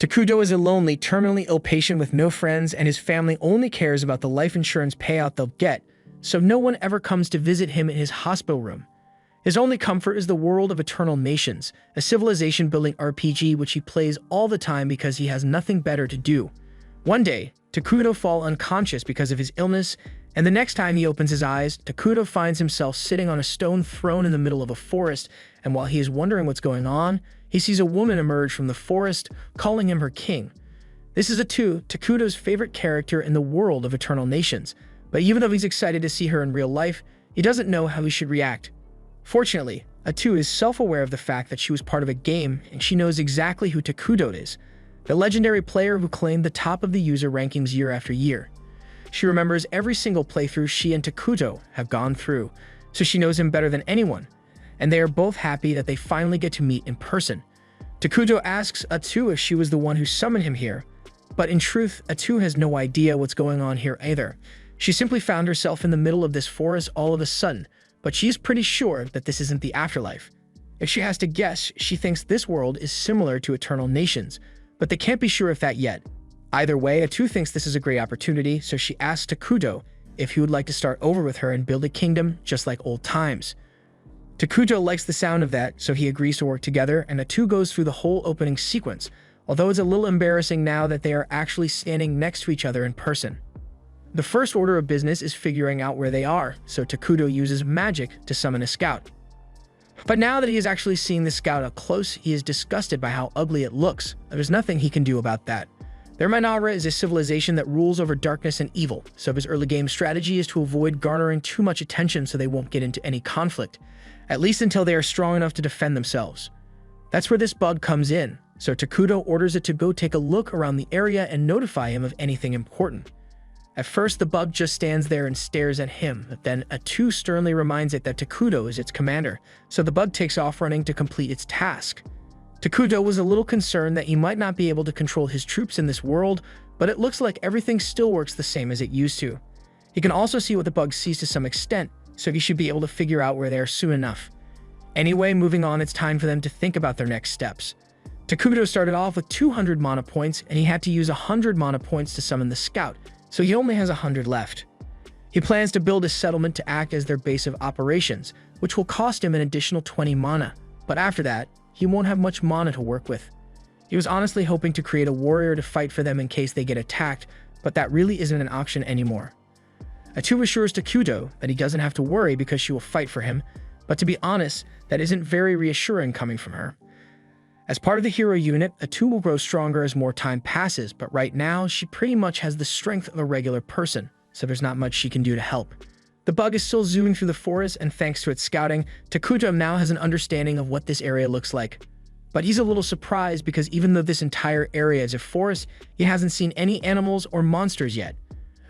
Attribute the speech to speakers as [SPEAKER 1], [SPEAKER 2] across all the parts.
[SPEAKER 1] Takuto is a lonely, terminally ill patient with no friends, and his family only cares about the life insurance payout they'll get, so no one ever comes to visit him in his hospital room. His only comfort is the world of Eternal Nations, a civilization-building RPG which he plays all the time because he has nothing better to do. One day, Takuto falls unconscious because of his illness, and the next time he opens his eyes, Takuto finds himself sitting on a stone throne in the middle of a forest, and while he is wondering what's going on, he sees a woman emerge from the forest, calling him her king. This is Atu, Takuto's favorite character in the world of Eternal Nations, but even though he's excited to see her in real life, he doesn't know how he should react. Fortunately, Atu is self-aware of the fact that she was part of a game, and she knows exactly who Takuto is, the legendary player who claimed the top of the user rankings year after year. She remembers every single playthrough she and Takuto have gone through, so she knows him better than anyone, and they are both happy that they finally get to meet in person. Takuto asks Atu if she was the one who summoned him here, but in truth, Atu has no idea what's going on here either. She simply found herself in the middle of this forest all of a sudden, but she is pretty sure that this isn't the afterlife. If she has to guess, she thinks this world is similar to Eternal Nations, but they can't be sure of that yet. Either way, Atu thinks this is a great opportunity, so she asks Takuto if he would like to start over with her and build a kingdom just like old times. Takuto likes the sound of that, so he agrees to work together, and Atu goes through the whole opening sequence, although it's a little embarrassing now that they are actually standing next to each other in person. The first order of business is figuring out where they are, so Takuto uses magic to summon a scout. But now that he is actually seeing the scout up close, he is disgusted by how ugly it looks. There's nothing he can do about that. Their Minara is a civilization that rules over darkness and evil, so his early game strategy is to avoid garnering too much attention so they won't get into any conflict, at least until they are strong enough to defend themselves. That's where this bug comes in, so Takuto orders it to go take a look around the area and notify him of anything important. At first, the bug just stands there and stares at him, but then Atu sternly reminds it that Takuto is its commander, so the bug takes off running to complete its task. Takuto was a little concerned that he might not be able to control his troops in this world, but it looks like everything still works the same as it used to. He can also see what the bug sees to some extent, so he should be able to figure out where they are soon enough. Anyway, moving on, it's time for them to think about their next steps. Takuto started off with 200 mana points, and he had to use 100 mana points to summon the scout, so he only has 100 left. He plans to build a settlement to act as their base of operations, which will cost him an additional 20 mana, but after that, he won't have much mana to work with. He was honestly hoping to create a warrior to fight for them in case they get attacked, but that really isn't an option anymore. Atu assures Takuto that he doesn't have to worry because she will fight for him, but to be honest, that isn't very reassuring coming from her. As part of the hero unit, Atu will grow stronger as more time passes, but right now, she pretty much has the strength of a regular person, so there's not much she can do to help. The bug is still zooming through the forest, and thanks to its scouting, Takuto now has an understanding of what this area looks like. But he's a little surprised because even though this entire area is a forest, he hasn't seen any animals or monsters yet.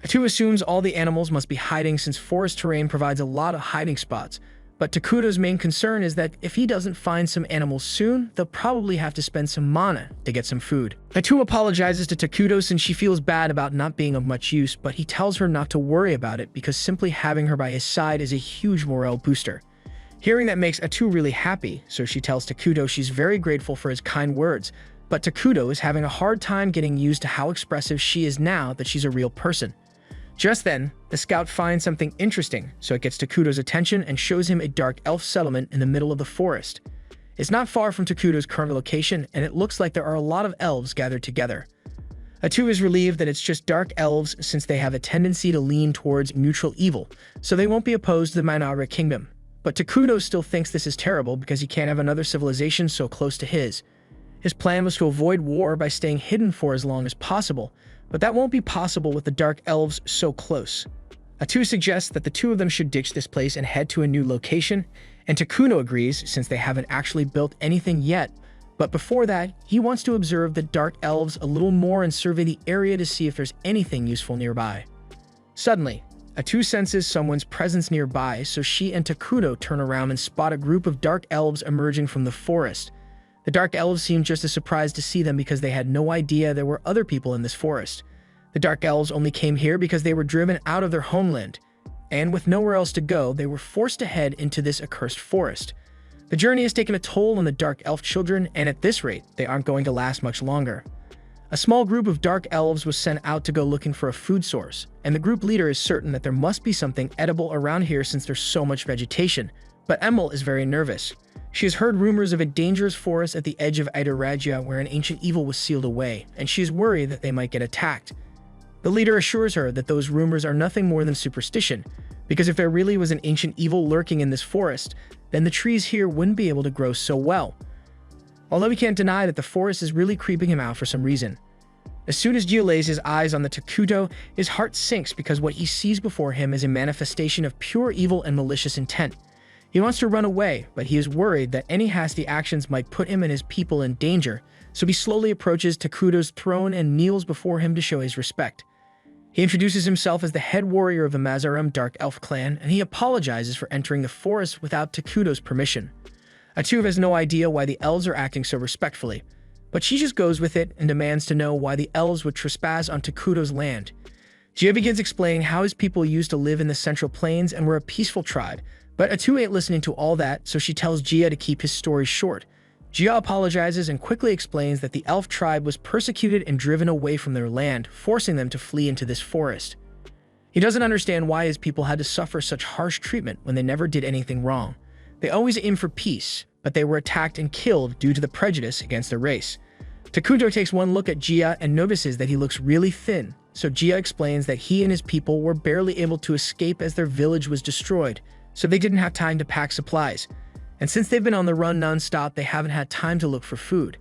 [SPEAKER 1] Atu assumes all the animals must be hiding since forest terrain provides a lot of hiding spots, but Takuto's main concern is that if he doesn't find some animals soon, they'll probably have to spend some mana to get some food. Atu apologizes to Takuto since she feels bad about not being of much use, but he tells her not to worry about it because simply having her by his side is a huge morale booster. Hearing that makes Atu really happy, so she tells Takuto she's very grateful for his kind words, but Takuto is having a hard time getting used to how expressive she is now that she's a real person. Just then, the scout finds something interesting, so it gets Takuto's attention and shows him a dark elf settlement in the middle of the forest. It's not far from Takuto's current location, and it looks like there are a lot of elves gathered together. Atu is relieved that it's just dark elves since they have a tendency to lean towards neutral evil, so they won't be opposed to the Minara Kingdom. But Takuto still thinks this is terrible because he can't have another civilization so close to his. His plan was to avoid war by staying hidden for as long as possible, but that won't be possible with the Dark Elves so close. Atu suggests that the two of them should ditch this place and head to a new location, and Takuto agrees since they haven't actually built anything yet, but before that, he wants to observe the Dark Elves a little more and survey the area to see if there's anything useful nearby. Suddenly, Atu senses someone's presence nearby, so she and Takuto turn around and spot a group of Dark Elves emerging from the forest. The Dark Elves seem just as surprised to see them because they had no idea there were other people in this forest. The Dark Elves only came here because they were driven out of their homeland, and with nowhere else to go, they were forced to head into this accursed forest. The journey has taken a toll on the Dark Elf children, and at this rate, they aren't going to last much longer. A small group of dark elves was sent out to go looking for a food source, and the group leader is certain that there must be something edible around here since there's so much vegetation. But Emil is very nervous. She has heard rumors of a dangerous forest at the edge of Idaragia where an ancient evil was sealed away, and she is worried that they might get attacked. The leader assures her that those rumors are nothing more than superstition, because if there really was an ancient evil lurking in this forest, then the trees here wouldn't be able to grow so well. Although he can't deny that the forest is really creeping him out for some reason. As soon as Gio lays his eyes on the Takuto, his heart sinks because what he sees before him is a manifestation of pure evil and malicious intent. He wants to run away, but he is worried that any hasty actions might put him and his people in danger, so he slowly approaches Takuto's throne and kneels before him to show his respect. He introduces himself as the head warrior of the Mazaram Dark Elf clan, and he apologizes for entering the forest without Takuto's permission. Atu has no idea why the elves are acting so respectfully, but she just goes with it and demands to know why the elves would trespass on Takuto's land. Jia begins explaining how his people used to live in the Central Plains and were a peaceful tribe, but Atu ain't listening to all that, so she tells Jia to keep his story short. Jia apologizes and quickly explains that the elf tribe was persecuted and driven away from their land, forcing them to flee into this forest. He doesn't understand why his people had to suffer such harsh treatment when they never did anything wrong. They always aim for peace, but they were attacked and killed due to the prejudice against their race. Takuto takes one look at Jia and notices that he looks really thin, so Jia explains that he and his people were barely able to escape as their village was destroyed, so they didn't have time to pack supplies. And since they've been on the run non-stop, they haven't had time to look for food.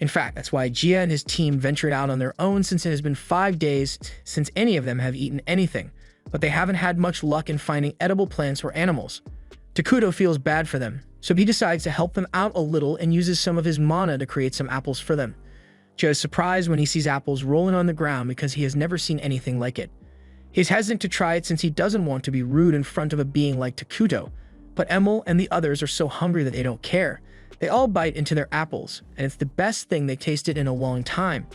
[SPEAKER 1] In fact, that's why Jia and his team ventured out on their own since it has been 5 days since any of them have eaten anything, but they haven't had much luck in finding edible plants or animals. Takuto feels bad for them, so he decides to help them out a little and uses some of his mana to create some apples for them. Jia is surprised when he sees apples rolling on the ground because he has never seen anything like it. He's hesitant to try it since he doesn't want to be rude in front of a being like Takuto, but Emil and the others are so hungry that they don't care. They all bite into their apples, and it's the best thing they've tasted in a long time.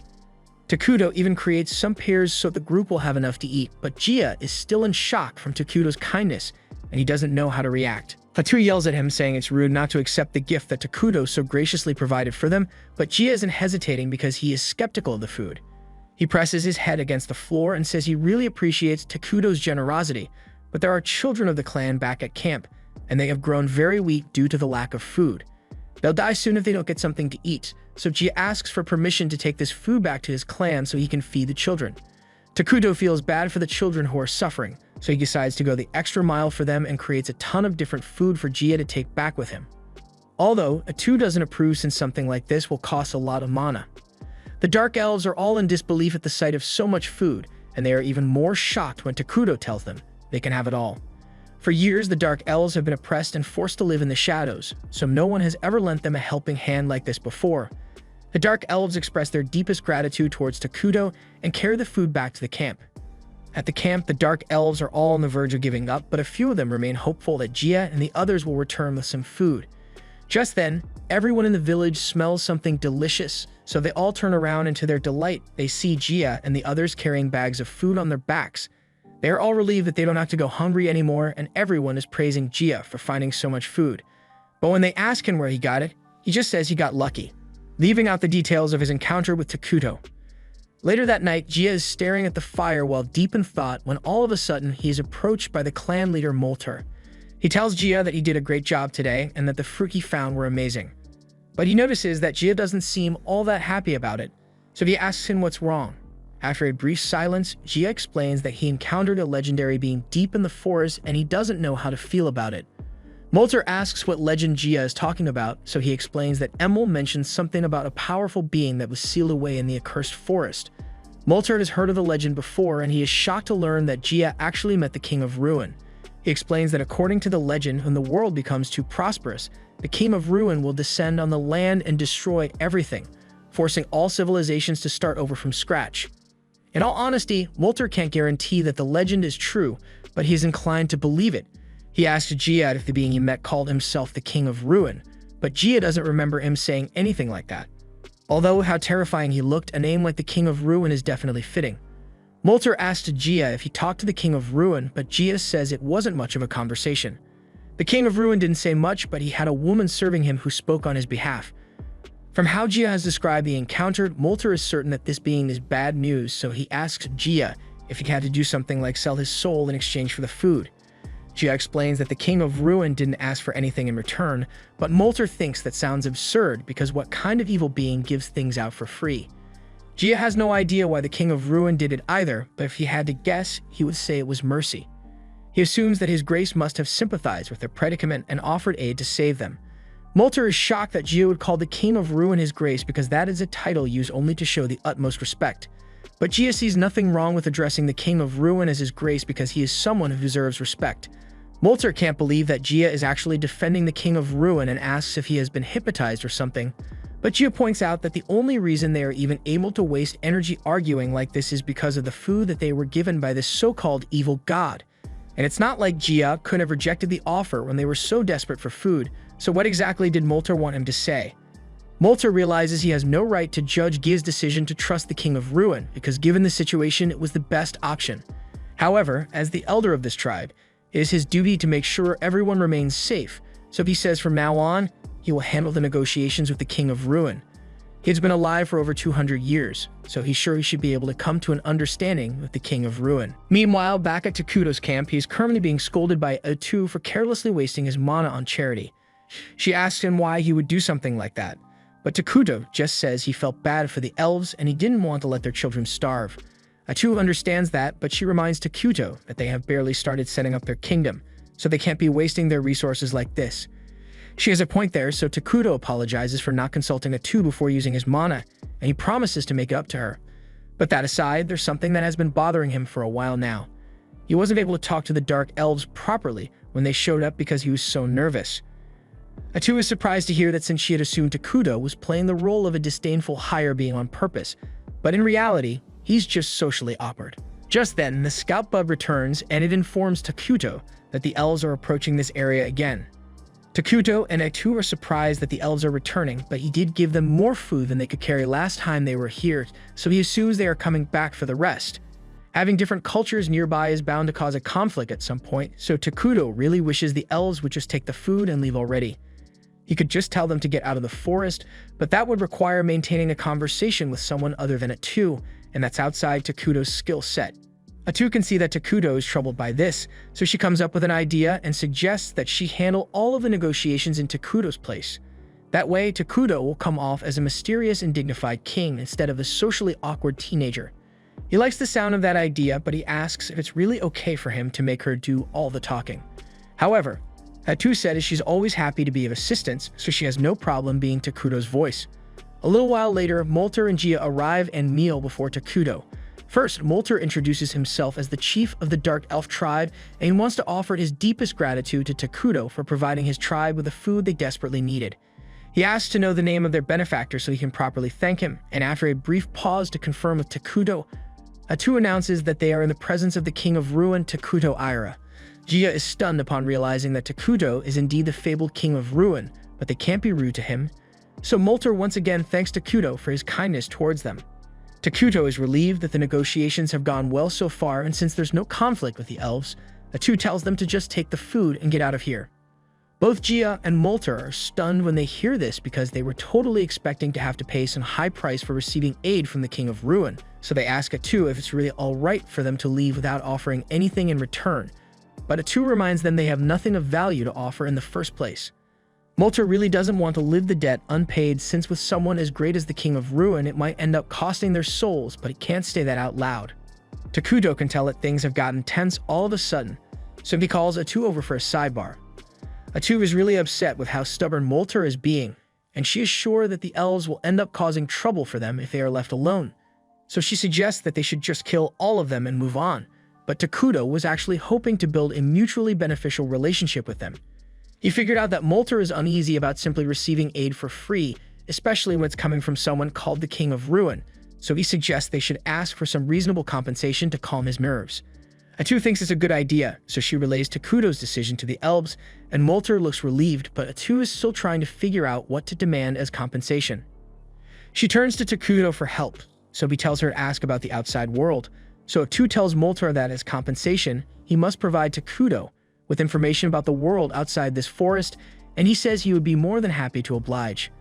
[SPEAKER 1] Takuto even creates some pears so the group will have enough to eat, but Jia is still in shock from Takuto's kindness, and he doesn't know how to react. Fatu yells at him, saying it's rude not to accept the gift that Takuto so graciously provided for them, but Jia isn't hesitating because he is skeptical of the food. He presses his head against the floor and says he really appreciates Takuto's generosity, but there are children of the clan back at camp, and they have grown very weak due to the lack of food. They'll die soon if they don't get something to eat, so Jia asks for permission to take this food back to his clan so he can feed the children. Takuto feels bad for the children who are suffering, so he decides to go the extra mile for them and creates a ton of different food for Jia to take back with him. Although, Atu doesn't approve since something like this will cost a lot of mana. The Dark Elves are all in disbelief at the sight of so much food, and they are even more shocked when Takuto tells them they can have it all. For years, the Dark Elves have been oppressed and forced to live in the shadows, so no one has ever lent them a helping hand like this before. The Dark Elves express their deepest gratitude towards Takuto and carry the food back to the camp. At the camp, the Dark Elves are all on the verge of giving up, but a few of them remain hopeful that Jia and the others will return with some food. Just then, everyone in the village smells something delicious, so they all turn around, and to their delight, they see Jia and the others carrying bags of food on their backs. They are all relieved that they don't have to go hungry anymore, and everyone is praising Jia for finding so much food. But when they ask him where he got it, he just says he got lucky, leaving out the details of his encounter with Takuto. Later that night, Jia is staring at the fire while deep in thought when all of a sudden he is approached by the clan leader Molter. He tells Jia that he did a great job today and that the fruit he found were amazing. But he notices that Jia doesn't seem all that happy about it, so he asks him what's wrong. After a brief silence, Jia explains that he encountered a legendary being deep in the forest and he doesn't know how to feel about it. Molter asks what legend Jia is talking about, so he explains that Emil mentions something about a powerful being that was sealed away in the accursed forest. Molter has heard of the legend before, and he is shocked to learn that Jia actually met the King of Ruin. He explains that according to the legend, when the world becomes too prosperous, the King of Ruin will descend on the land and destroy everything, forcing all civilizations to start over from scratch. In all honesty, Molter can't guarantee that the legend is true, but he is inclined to believe it. He asks Jia if the being he met called himself the King of Ruin, but Jia doesn't remember him saying anything like that. Although how terrifying he looked, a name like the King of Ruin is definitely fitting. Molter asks Jia if he talked to the King of Ruin, but Jia says it wasn't much of a conversation. The King of Ruin didn't say much, but he had a woman serving him who spoke on his behalf. From how Gia has described the encounter, Molter is certain that this being is bad news, so he asks Gia if he had to do something like sell his soul in exchange for the food. Gia explains that the King of Ruin didn't ask for anything in return, but Molter thinks that sounds absurd because what kind of evil being gives things out for free? Gia has no idea why the King of Ruin did it either, but if he had to guess, he would say it was mercy. He assumes that his grace must have sympathized with their predicament and offered aid to save them. Molter is shocked that Gia would call the King of Ruin his grace because that is a title used only to show the utmost respect. But Gia sees nothing wrong with addressing the King of Ruin as his grace because he is someone who deserves respect. Molter can't believe that Gia is actually defending the King of Ruin and asks if he has been hypnotized or something. But Gia points out that the only reason they are even able to waste energy arguing like this is because of the food that they were given by this so-called evil god. And it's not like Gia could have rejected the offer when they were so desperate for food, so what exactly did Molter want him to say? Molter realizes he has no right to judge Gia's decision to trust the King of Ruin, because given the situation, it was the best option. However, as the elder of this tribe, it is his duty to make sure everyone remains safe, so he says from now on, he will handle the negotiations with the King of Ruin. He has been alive for over 200 years, so he's sure he should be able to come to an understanding with the King of Ruin. Meanwhile, back at Takuto's camp, he is currently being scolded by Atu for carelessly wasting his mana on charity. She asks him why he would do something like that, but Takuto just says he felt bad for the elves and he didn't want to let their children starve. Atu understands that, but she reminds Takuto that they have barely started setting up their kingdom, so they can't be wasting their resources like this. She has a point there, so Takuto apologizes for not consulting Atu before using his mana, and he promises to make it up to her. But that aside, there's something that has been bothering him for a while now. He wasn't able to talk to the Dark Elves properly when they showed up because he was so nervous. Atu is surprised to hear that since she had assumed Takuto was playing the role of a disdainful higher being on purpose, but in reality, he's just socially awkward. Just then, the scout bug returns and it informs Takuto that the elves are approaching this area again. Takuto and Atu are surprised that the elves are returning, but he did give them more food than they could carry last time they were here, so he assumes they are coming back for the rest. Having different cultures nearby is bound to cause a conflict at some point, so Takuto really wishes the elves would just take the food and leave already. He could just tell them to get out of the forest, but that would require maintaining a conversation with someone other than Atu, and that's outside Takuto's skill set. Atu can see that Takuto is troubled by this, so she comes up with an idea and suggests that she handle all of the negotiations in Takuto's place. That way, Takuto will come off as a mysterious and dignified king instead of a socially awkward teenager. He likes the sound of that idea, but he asks if it's really okay for him to make her do all the talking. However, Atu said she's always happy to be of assistance, so she has no problem being Takuto's voice. A little while later, Molter and Gia arrive and kneel before Takuto. First, Molter introduces himself as the chief of the Dark Elf tribe, and he wants to offer his deepest gratitude to Takuto for providing his tribe with the food they desperately needed. He asks to know the name of their benefactor so he can properly thank him, and after a brief pause to confirm with Takuto, Atu announces that they are in the presence of the King of Ruin, Takuto Aira. Gia is stunned upon realizing that Takuto is indeed the fabled King of Ruin, but they can't be rude to him. So Molter once again thanks Takuto for his kindness towards them. Takuto is relieved that the negotiations have gone well so far, and since there's no conflict with the elves, Atu tells them to just take the food and get out of here. Both Gia and Molter are stunned when they hear this because they were totally expecting to have to pay some high price for receiving aid from the King of Ruin, so they ask Atu if it's really alright for them to leave without offering anything in return. But Atu reminds them they have nothing of value to offer in the first place. Molter really doesn't want to live the debt unpaid, since with someone as great as the King of Ruin it might end up costing their souls, but he can't say that out loud. Takuto can tell that things have gotten tense all of a sudden, so he calls Atu over for a sidebar. Atu is really upset with how stubborn Molter is being, and she is sure that the elves will end up causing trouble for them if they are left alone. So she suggests that they should just kill all of them and move on, but Takuto was actually hoping to build a mutually beneficial relationship with them. He figured out that Molter is uneasy about simply receiving aid for free, especially when it's coming from someone called the King of Ruin, so he suggests they should ask for some reasonable compensation to calm his nerves. Atu thinks it's a good idea, so she relays Takuto's decision to the elves, and Molter looks relieved, but Atu is still trying to figure out what to demand as compensation. She turns to Takuto for help, so he tells her to ask about the outside world. So Atu tells Molter that as compensation, he must provide Takuto with information about the world outside this forest, and he says he would be more than happy to oblige.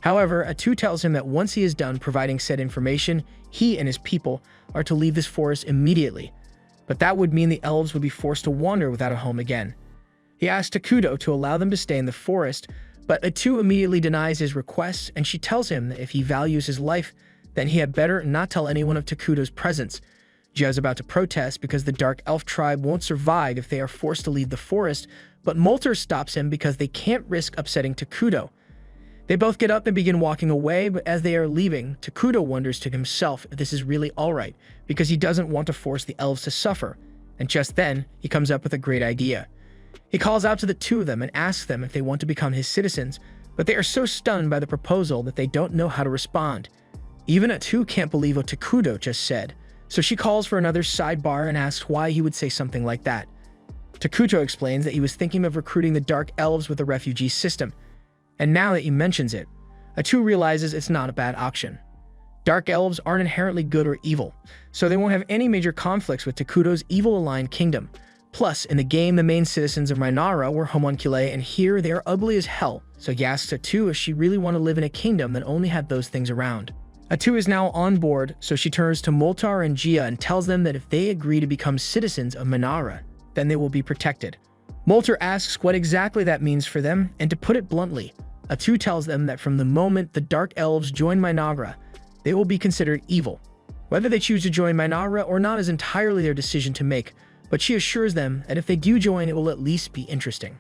[SPEAKER 1] However, Atu tells him that once he is done providing said information, he and his people are to leave this forest immediately. But that would mean the elves would be forced to wander without a home again. He asks Takuto to allow them to stay in the forest, but Atu immediately denies his request, and she tells him that if he values his life, then he had better not tell anyone of Takuto's presence. Jia is about to protest because the Dark Elf tribe won't survive if they are forced to leave the forest, but Molter stops him because they can't risk upsetting Takuto. They both get up and begin walking away, but as they are leaving, Takuto wonders to himself if this is really alright, because he doesn't want to force the elves to suffer, and just then, he comes up with a great idea. He calls out to the two of them and asks them if they want to become his citizens, but they are so stunned by the proposal that they don't know how to respond. Even Atu can't believe what Takuto just said, so she calls for another sidebar and asks why he would say something like that. Takuto explains that he was thinking of recruiting the Dark Elves with a refugee system, and now that he mentions it, Atu realizes it's not a bad option. Dark Elves aren't inherently good or evil, so they won't have any major conflicts with Takuto's evil-aligned kingdom. Plus, in the game, the main citizens of Reinara were homunculi, and here they are ugly as hell, so he asks Atu if she really want to live in a kingdom that only had those things around. Atu is now on board, so she turns to Moltar and Jia and tells them that if they agree to become citizens of Manara, then they will be protected. Moltar asks what exactly that means for them, and to put it bluntly, Atu tells them that from the moment the Dark Elves join Minara, they will be considered evil. Whether they choose to join Minara or not is entirely their decision to make, but she assures them that if they do join, it will at least be interesting.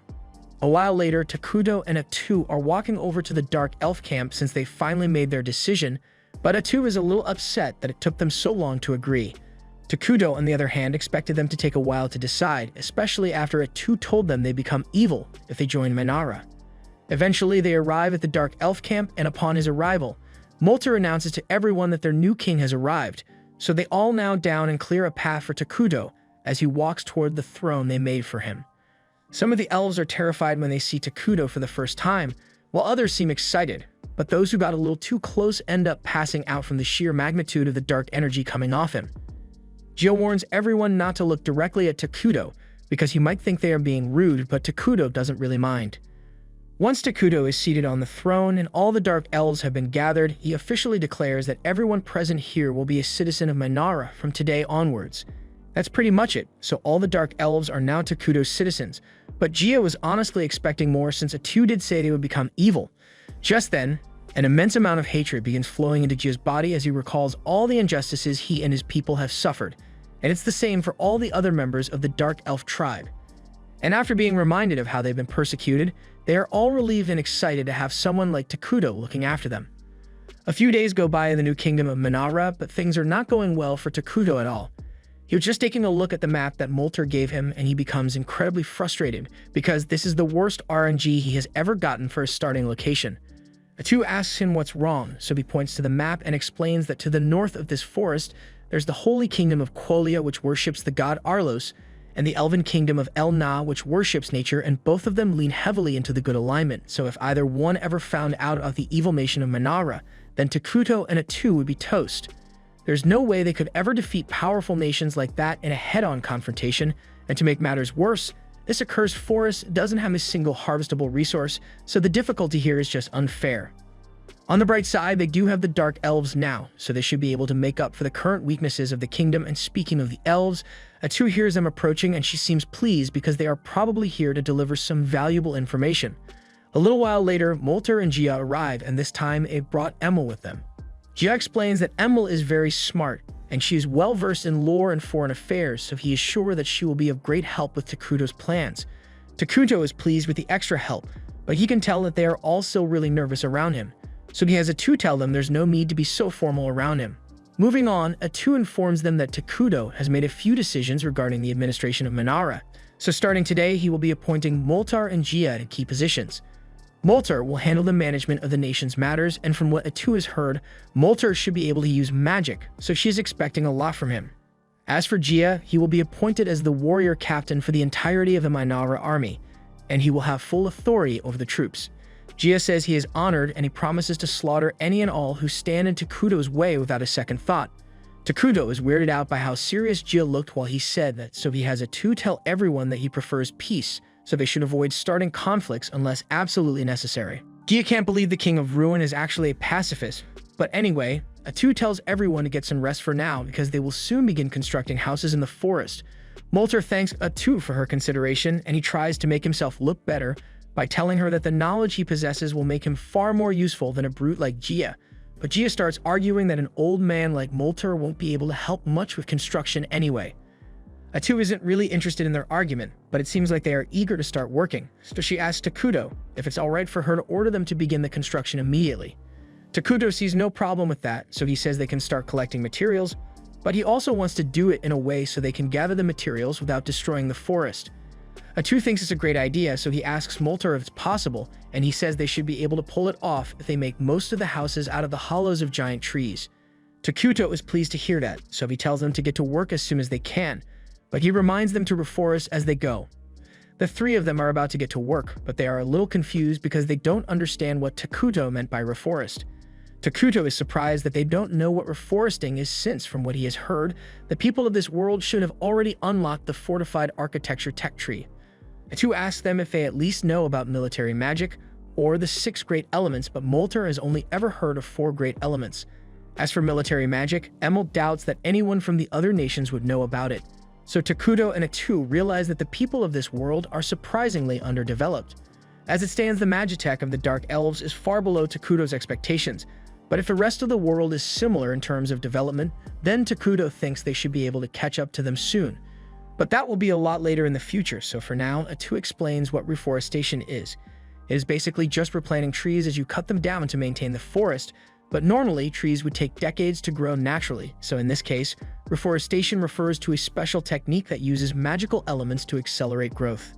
[SPEAKER 1] A while later, Takuto and Atu are walking over to the Dark Elf camp since they finally made their decision, but Atu is a little upset that it took them so long to agree. Takuto, on the other hand, expected them to take a while to decide, especially after Atu told them they become evil if they join Minara. Eventually, they arrive at the Dark Elf camp, and upon his arrival, Molter announces to everyone that their new king has arrived, so they all now down and clear a path for Takuto as he walks toward the throne they made for him. Some of the elves are terrified when they see Takuto for the first time, while others seem excited, but those who got a little too close end up passing out from the sheer magnitude of the dark energy coming off him. Jia warns everyone not to look directly at Takuto because he might think they are being rude, but Takuto doesn't really mind. Once Takuto is seated on the throne and all the Dark Elves have been gathered, he officially declares that everyone present here will be a citizen of Minara from today onwards. That's pretty much it, so all the Dark Elves are now Takuto's citizens, but Jia was honestly expecting more since Atu did say they would become evil. Just then, an immense amount of hatred begins flowing into Jia's body as he recalls all the injustices he and his people have suffered, and it's the same for all the other members of the Dark Elf tribe. And after being reminded of how they've been persecuted, they are all relieved and excited to have someone like Takuto looking after them. A few days go by in the new kingdom of Minara, but things are not going well for Takuto at all. He was just taking a look at the map that Molter gave him, and he becomes incredibly frustrated because this is the worst RNG he has ever gotten for his starting location. Atu asks him what's wrong, so he points to the map and explains that to the north of this forest, there's the holy kingdom of Quolia, which worships the god Arlos, and the elven kingdom of El Na, which worships nature, and both of them lean heavily into the good alignment, so if either one ever found out of the evil nation of Minara, then Takuto and Atu would be toast. There's no way they could ever defeat powerful nations like that in a head-on confrontation, and to make matters worse, this accursed forest doesn't have a single harvestable resource, so the difficulty here is just unfair. On the bright side, they do have the Dark Elves now, so they should be able to make up for the current weaknesses of the kingdom, and speaking of the elves, Atu hears them approaching and she seems pleased because they are probably here to deliver some valuable information. A little while later, Molter and Jia arrive, and this time they brought Emil with them. Jia explains that Emil is very smart, and she is well versed in lore and foreign affairs, so he is sure that she will be of great help with Takuto's plans. Takuto is pleased with the extra help, but he can tell that they are all still really nervous around him, so he has Atu tell them there's no need to be so formal around him. Moving on, Atu informs them that Takuto has made a few decisions regarding the administration of Minara, so starting today he will be appointing Moltar and Jia to key positions. Molter will handle the management of the nation's matters, and from what Atu has heard, Molter should be able to use magic, so she is expecting a lot from him. As for Jia, he will be appointed as the warrior captain for the entirety of the Minara army, and he will have full authority over the troops. Jia says he is honored, and he promises to slaughter any and all who stand in Takuto's way without a second thought. Takuto is weirded out by how serious Jia looked while he said that, so he has Atu tell everyone that he prefers peace, so they should avoid starting conflicts unless absolutely necessary. Gia can't believe the King of Ruin is actually a pacifist, but anyway, Atu tells everyone to get some rest for now because they will soon begin constructing houses in the forest. Molter thanks Atu for her consideration, and he tries to make himself look better by telling her that the knowledge he possesses will make him far more useful than a brute like Gia. But Gia starts arguing that an old man like Molter won't be able to help much with construction anyway. Atu isn't really interested in their argument, but it seems like they are eager to start working, so she asks Takuto if it's alright for her to order them to begin the construction immediately. Takuto sees no problem with that, so he says they can start collecting materials, but he also wants to do it in a way so they can gather the materials without destroying the forest. Atu thinks it's a great idea, so he asks Molter if it's possible, and he says they should be able to pull it off if they make most of the houses out of the hollows of giant trees. Takuto is pleased to hear that, so he tells them to get to work as soon as they can, but he reminds them to reforest as they go. The three of them are about to get to work, but they are a little confused because they don't understand what Takuto meant by reforest. Takuto is surprised that they don't know what reforesting is since, from what he has heard, the people of this world should have already unlocked the fortified architecture tech tree. Atu asks them if they at least know about military magic or the 6 great elements, but Molter has only ever heard of 4 great elements. As for military magic, Emil doubts that anyone from the other nations would know about it. So Takuto and Atu realize that the people of this world are surprisingly underdeveloped. As it stands, the magitech of the Dark Elves is far below Takuto's expectations, but if the rest of the world is similar in terms of development, then Takuto thinks they should be able to catch up to them soon. But that will be a lot later in the future, so for now, Atu explains what reforestation is. It is basically just replanting trees as you cut them down to maintain the forest, but normally trees would take decades to grow naturally, so in this case, reforestation refers to a special technique that uses magical elements to accelerate growth.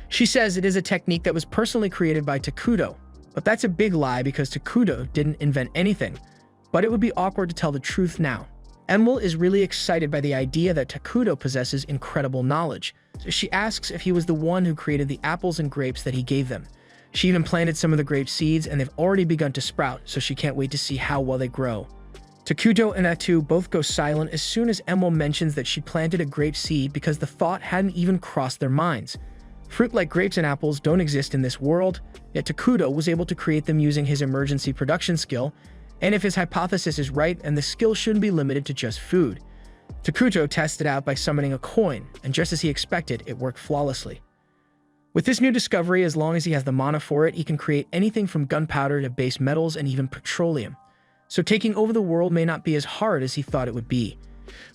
[SPEAKER 1] She says it is a technique that was personally created by Takuto, but that's a big lie because Takuto didn't invent anything, but it would be awkward to tell the truth now. Emil is really excited by the idea that Takuto possesses incredible knowledge, so she asks if he was the one who created the apples and grapes that he gave them. She even planted some of the grape seeds and they've already begun to sprout, so she can't wait to see how well they grow. Takuto and Atu both go silent as soon as Emil mentions that she planted a grape seed because the thought hadn't even crossed their minds. Fruit like grapes and apples don't exist in this world, yet Takuto was able to create them using his emergency production skill, and if his hypothesis is right, and the skill shouldn't be limited to just food. Takuto tested out by summoning a coin, and just as he expected, it worked flawlessly. With this new discovery, as long as he has the mana for it, he can create anything from gunpowder to base metals and even petroleum. So taking over the world may not be as hard as he thought it would be.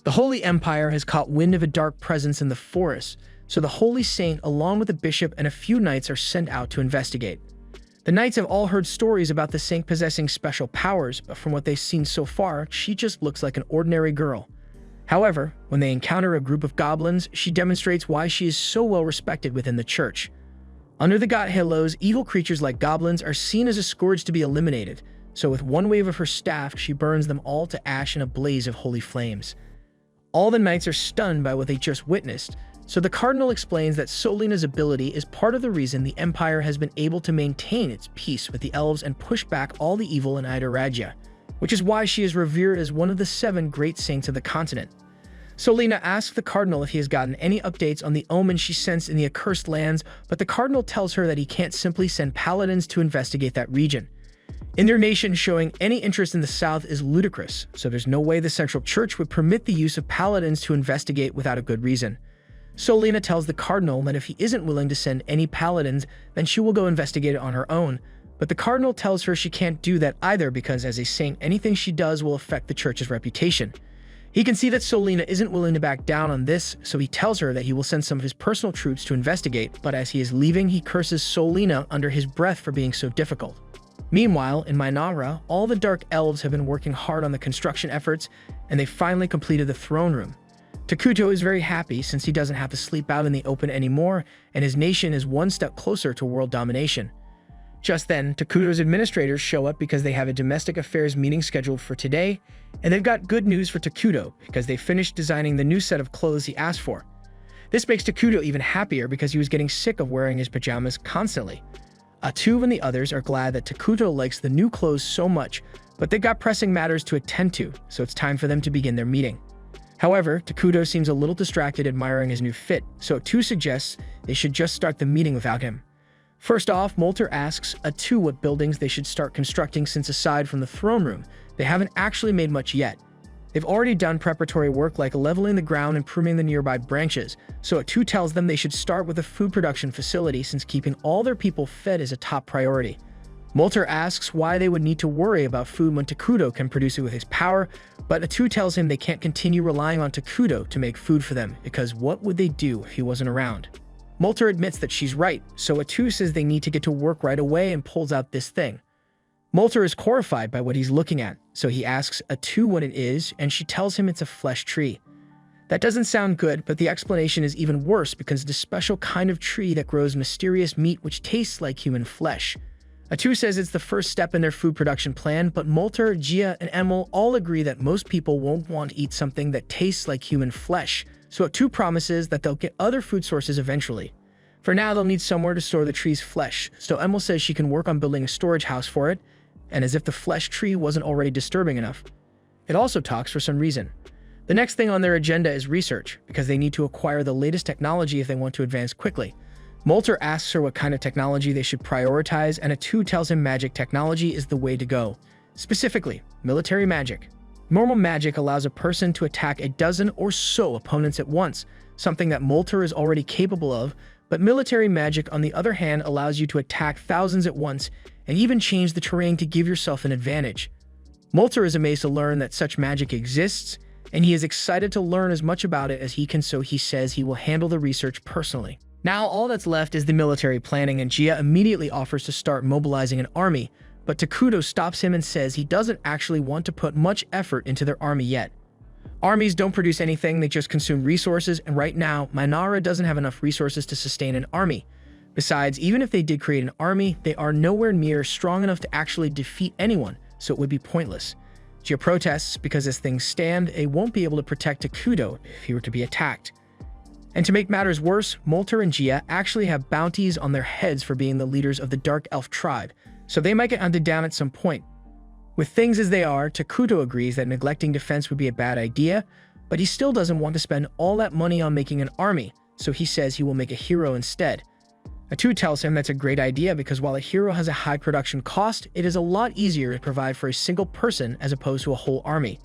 [SPEAKER 1] The Holy Empire has caught wind of a dark presence in the forest, so the Holy Saint, along with the bishop and a few knights, are sent out to investigate. The knights have all heard stories about the saint possessing special powers, but from what they've seen so far, she just looks like an ordinary girl. However, when they encounter a group of goblins, she demonstrates why she is so well respected within the church. Under the god Halos, evil creatures like goblins are seen as a scourge to be eliminated, so with one wave of her staff, she burns them all to ash in a blaze of holy flames. All the knights are stunned by what they just witnessed, so the cardinal explains that Solina's ability is part of the reason the empire has been able to maintain its peace with the elves and push back all the evil in Idorragia, which is why she is revered as one of the 7 great saints of the continent. Solina asks the cardinal if he has gotten any updates on the omen she sensed in the accursed lands, but the cardinal tells her that he can't simply send paladins to investigate that region. In their nation, showing any interest in the south is ludicrous, so there's no way the central church would permit the use of paladins to investigate without a good reason. Solina tells the cardinal that if he isn't willing to send any paladins, then she will go investigate it on her own, but the cardinal tells her she can't do that either because as a saint, anything she does will affect the church's reputation. He can see that Solina isn't willing to back down on this, so he tells her that he will send some of his personal troops to investigate, but as he is leaving, he curses Solina under his breath for being so difficult. Meanwhile, in Minara, all the Dark Elves have been working hard on the construction efforts, and they finally completed the throne room. Takuto is very happy since he doesn't have to sleep out in the open anymore, and his nation is one step closer to world domination. Just then, Takuto's administrators show up because they have a domestic affairs meeting scheduled for today, and they've got good news for Takuto because they finished designing the new set of clothes he asked for. This makes Takuto even happier because he was getting sick of wearing his pajamas constantly. Atu and the others are glad that Takuto likes the new clothes so much, but they've got pressing matters to attend to, so it's time for them to begin their meeting. However, Takuto seems a little distracted admiring his new fit, so Atu suggests they should just start the meeting without him. First off, Molter asks Atu what buildings they should start constructing since aside from the throne room, they haven't actually made much yet. They've already done preparatory work like leveling the ground and pruning the nearby branches, so Atu tells them they should start with a food production facility since keeping all their people fed is a top priority. Molter asks why they would need to worry about food when Takuto can produce it with his power, but Atu tells him they can't continue relying on Takuto to make food for them because what would they do if he wasn't around? Molter admits that she's right, so Atu says they need to get to work right away and pulls out this thing. Molter is horrified by what he's looking at, so he asks Atu what it is, and she tells him it's a flesh tree. That doesn't sound good, but the explanation is even worse because it's a special kind of tree that grows mysterious meat which tastes like human flesh. Atu says it's the first step in their food production plan, but Molter, Gia, and Emil all agree that most people won't want to eat something that tastes like human flesh, so Atu promises that they'll get other food sources eventually. For now, they'll need somewhere to store the tree's flesh, so Emil says she can work on building a storage house for it, and as if the flesh tree wasn't already disturbing enough. It also talks for some reason. The next thing on their agenda is research, because they need to acquire the latest technology if they want to advance quickly. Molter asks her what kind of technology they should prioritize, and Atu tells him magic technology is the way to go. Specifically, military magic. Normal magic allows a person to attack a dozen or so opponents at once, something that Molter is already capable of, but military magic on the other hand allows you to attack thousands at once and even change the terrain to give yourself an advantage. Molter is amazed to learn that such magic exists, and he is excited to learn as much about it as he can, so he says he will handle the research personally. Now all that's left is the military planning, and Gia immediately offers to start mobilizing an army, but Takuto stops him and says he doesn't actually want to put much effort into their army yet. Armies don't produce anything, they just consume resources, and right now, Mainara doesn't have enough resources to sustain an army. Besides, even if they did create an army, they are nowhere near strong enough to actually defeat anyone, so it would be pointless. Gia protests because as things stand, they won't be able to protect Takuto if he were to be attacked. And to make matters worse, Molter and Gia actually have bounties on their heads for being the leaders of the Dark Elf tribe, so they might get hunted down at some point. With things as they are, Takuto agrees that neglecting defense would be a bad idea, but he still doesn't want to spend all that money on making an army, so he says he will make a hero instead. Atu tells him that's a great idea because while a hero has a high production cost, it is a lot easier to provide for a single person as opposed to a whole army.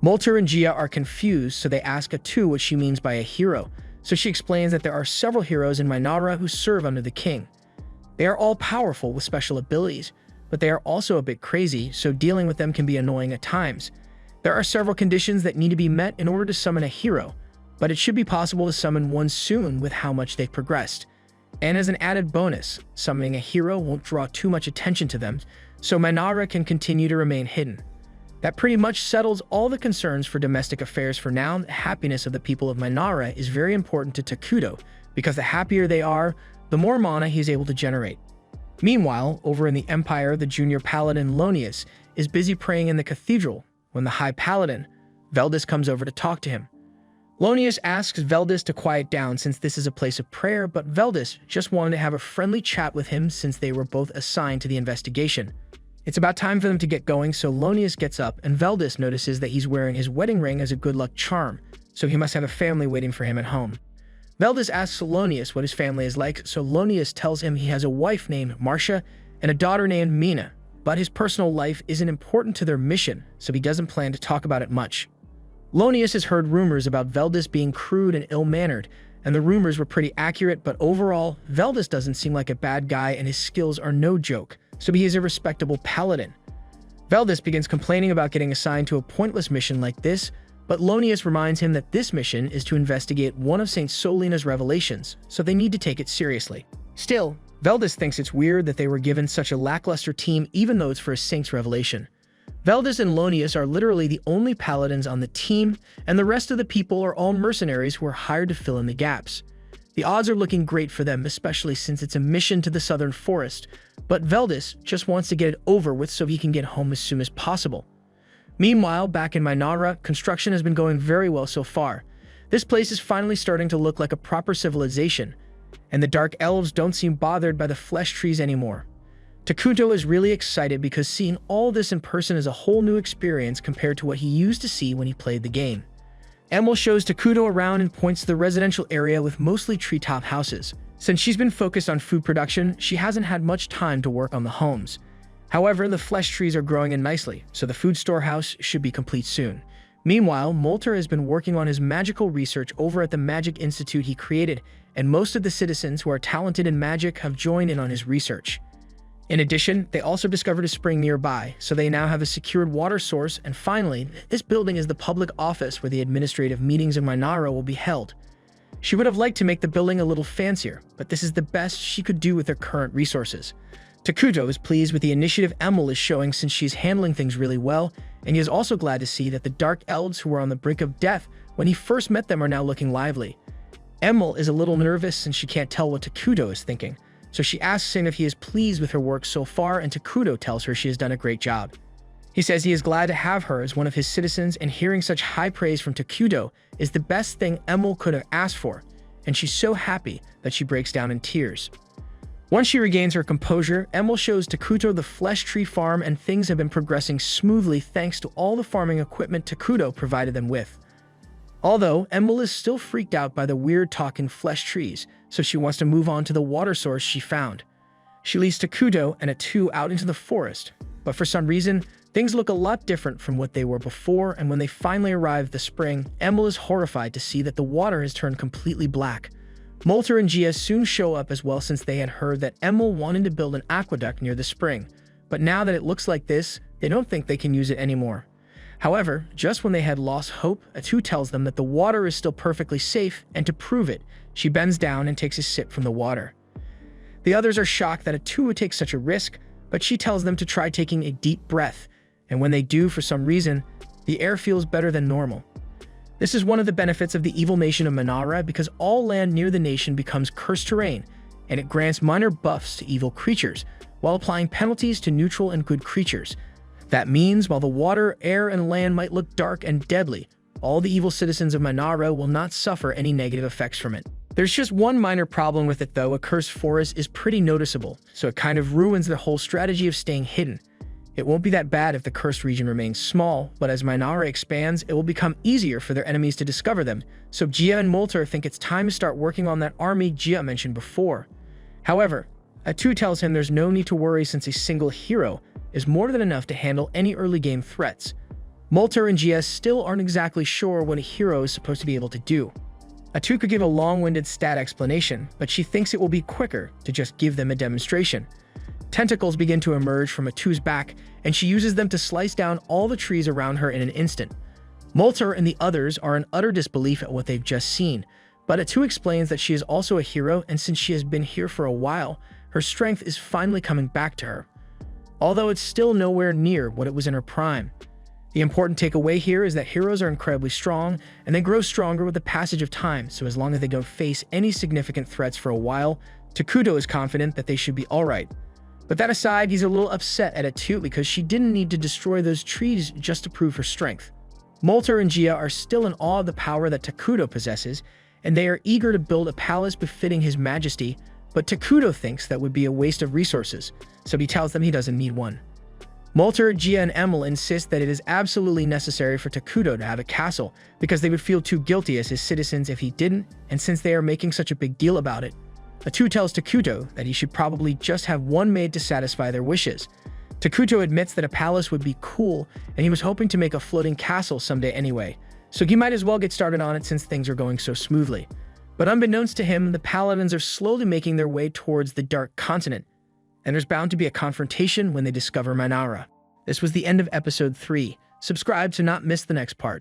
[SPEAKER 1] Molter and Gia are confused, so they ask Atu what she means by a hero, so she explains that there are several heroes in Mainara who serve under the king. They are all powerful with special abilities, but they are also a bit crazy, so dealing with them can be annoying at times. There are several conditions that need to be met in order to summon a hero, but it should be possible to summon one soon with how much they've progressed. And as an added bonus, summoning a hero won't draw too much attention to them, so Mainara can continue to remain hidden. That pretty much settles all the concerns for domestic affairs for now. The happiness of the people of Mainara is very important to Takuto, because the happier they are, the more mana he is able to generate. Meanwhile, over in the Empire, the junior paladin Lonius is busy praying in the cathedral when the high paladin, Veldis, comes over to talk to him. Lonius asks Veldis to quiet down since this is a place of prayer, but Veldis just wanted to have a friendly chat with him since they were both assigned to the investigation. It's about time for them to get going, so Lonius gets up and Veldis notices that he's wearing his wedding ring as a good luck charm, so he must have a family waiting for him at home. Veldis asks Lonius what his family is like, so Lonius tells him he has a wife named Marcia and a daughter named Mina, but his personal life isn't important to their mission, so he doesn't plan to talk about it much. Lonius has heard rumors about Veldis being crude and ill-mannered, and the rumors were pretty accurate, but overall, Veldis doesn't seem like a bad guy and his skills are no joke, so he is a respectable paladin. Veldis begins complaining about getting assigned to a pointless mission like this, but Lonius reminds him that this mission is to investigate one of St. Solina's revelations, so they need to take it seriously. Still, Veldis thinks it's weird that they were given such a lackluster team even though it's for a saint's revelation. Veldis and Lonius are literally the only paladins on the team, and the rest of the people are all mercenaries who are hired to fill in the gaps. The odds are looking great for them, especially since it's a mission to the southern forest, but Veldis just wants to get it over with so he can get home as soon as possible. Meanwhile, back in Mainara, construction has been going very well so far. This place is finally starting to look like a proper civilization, and the Dark Elves don't seem bothered by the flesh trees anymore. Takuto is really excited because seeing all this in person is a whole new experience compared to what he used to see when he played the game. Emil shows Takuto around and points to the residential area with mostly treetop houses. Since she's been focused on food production, she hasn't had much time to work on the homes. However, the flesh trees are growing in nicely, so the food storehouse should be complete soon. Meanwhile, Molter has been working on his magical research over at the Magic Institute he created, and most of the citizens who are talented in magic have joined in on his research. In addition, they also discovered a spring nearby, so they now have a secured water source, and finally, this building is the public office where the administrative meetings in Minara will be held. She would have liked to make the building a little fancier, but this is the best she could do with her current resources. Takuto is pleased with the initiative Emil is showing since she's handling things really well, and he is also glad to see that the Dark Elves who were on the brink of death when he first met them are now looking lively. Emil is a little nervous since she can't tell what Takuto is thinking, so she asks him if he is pleased with her work so far, and Takuto tells her she has done a great job. He says he is glad to have her as one of his citizens, and hearing such high praise from Takuto is the best thing Emil could have asked for, and she's so happy that she breaks down in tears. Once she regains her composure, Emil shows Takuto the flesh tree farm, and things have been progressing smoothly thanks to all the farming equipment Takuto provided them with. Although, Emil is still freaked out by the weird talking flesh trees, so she wants to move on to the water source she found. She leads Takuto and Atu out into the forest, but for some reason, things look a lot different from what they were before, and when they finally arrive at the spring, Emil is horrified to see that the water has turned completely black. Molter and Gia soon show up as well since they had heard that Emil wanted to build an aqueduct near the spring, but now that it looks like this, they don't think they can use it anymore. However, just when they had lost hope, Atu tells them that the water is still perfectly safe, and to prove it, she bends down and takes a sip from the water. The others are shocked that Atu would take such a risk, but she tells them to try taking a deep breath, and when they do, for some reason, the air feels better than normal. This is one of the benefits of the evil nation of Minara, because all land near the nation becomes cursed terrain, and it grants minor buffs to evil creatures, while applying penalties to neutral and good creatures. That means while the water, air, and land might look dark and deadly, all the evil citizens of Minara will not suffer any negative effects from it. There's just one minor problem with it though. A cursed forest is pretty noticeable, so it kind of ruins the whole strategy of staying hidden. It won't be that bad if the cursed region remains small, but as Minara expands, it will become easier for their enemies to discover them, so Gia and Molter think it's time to start working on that army Gia mentioned before. However, Atu tells him there's no need to worry since a single hero is more than enough to handle any early game threats. Molter and Gia still aren't exactly sure what a hero is supposed to be able to do. Atu could give a long-winded stat explanation, but she thinks it will be quicker to just give them a demonstration. Tentacles begin to emerge from Atu's back, and she uses them to slice down all the trees around her in an instant. Molter and the others are in utter disbelief at what they've just seen, but Atu explains that she is also a hero, and since she has been here for a while, her strength is finally coming back to her. Although it's still nowhere near what it was in her prime. The important takeaway here is that heroes are incredibly strong, and they grow stronger with the passage of time, so as long as they don't face any significant threats for a while, Takuto is confident that they should be alright. But that aside, he's a little upset at Atu because she didn't need to destroy those trees just to prove her strength. Molter and Gia are still in awe of the power that Takuto possesses, and they are eager to build a palace befitting his majesty, but Takuto thinks that would be a waste of resources, so he tells them he doesn't need one. Molter, Gia, and Emil insist that it is absolutely necessary for Takuto to have a castle because they would feel too guilty as his citizens if he didn't, and since they are making such a big deal about it, Atu tells Takuto that he should probably just have one made to satisfy their wishes. Takuto admits that a palace would be cool, and he was hoping to make a floating castle someday anyway, so he might as well get started on it since things are going so smoothly. But unbeknownst to him, the paladins are slowly making their way towards the Dark Continent, and there's bound to be a confrontation when they discover Minara. This was the end of episode 3. Subscribe to not miss the next part.